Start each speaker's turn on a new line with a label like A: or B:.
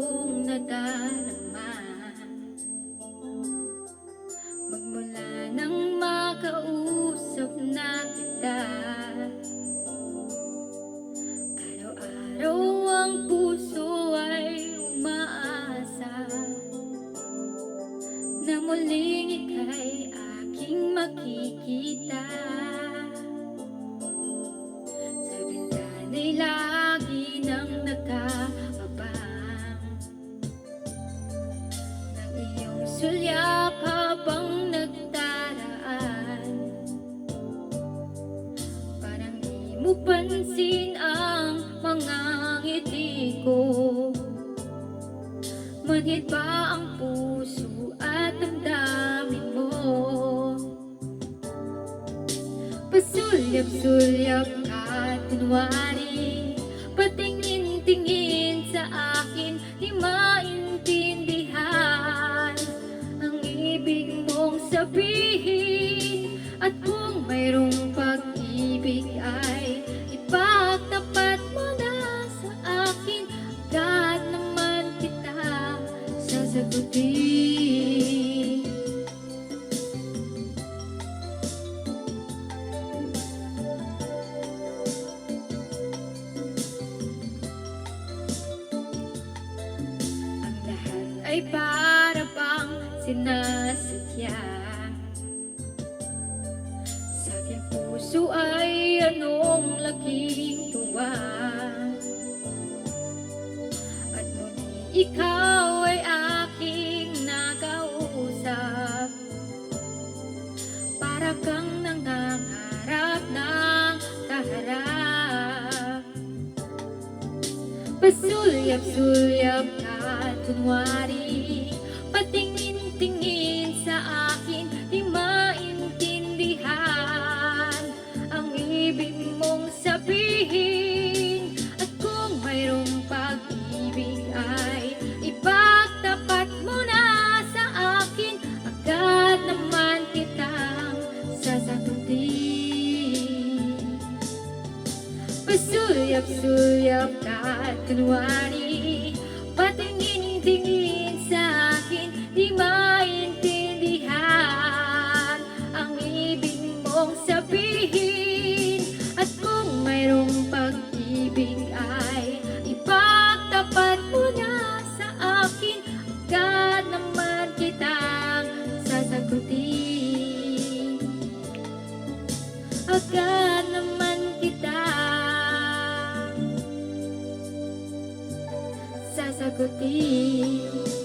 A: kong nadarama. Magmula nang makausap na kita, araw-araw ang puso ay umaasa na muling ika'y aking makikita. Sa bintana'y lagi nang nakaabang ng iyong sulyap habang nagdaraan. Parang di mo pansin ang mga ngiti ko. Manhid ba ang puso at damdamin mo? Pasulyap-sulyap ka, kunwari, patingin-tingin sa akin, di maintindihan ang ibig mong sabihin. At kung mayroong pag-ibig ay ipagtapat mo na sa akin, agad naman kita sasagutin. Ang lahat ay para bang sinasadya. Sa aking puso ay anong laking tuwa. At muli ikaw ay aking nakausap. Para kang nangangarap ng kaharap. Pasulyap-sulyap ka, kunwari, patingin-tingin sa akin, di maintindihan ang ibig mong sabihin. At kung mayroong pag-ibig ay ipagtapat mo na sa akin, agad naman kitang sasagutin. Pasulyap-sulyap ka, kunwari, patingin-tingin sa akin, di maintindihan ang ibig mong sabihin. At kung mayroong pag-ibig ay ipagtapat mo na sa akin, agad naman kitang sasagutin. Agad naman kitang sasagutin.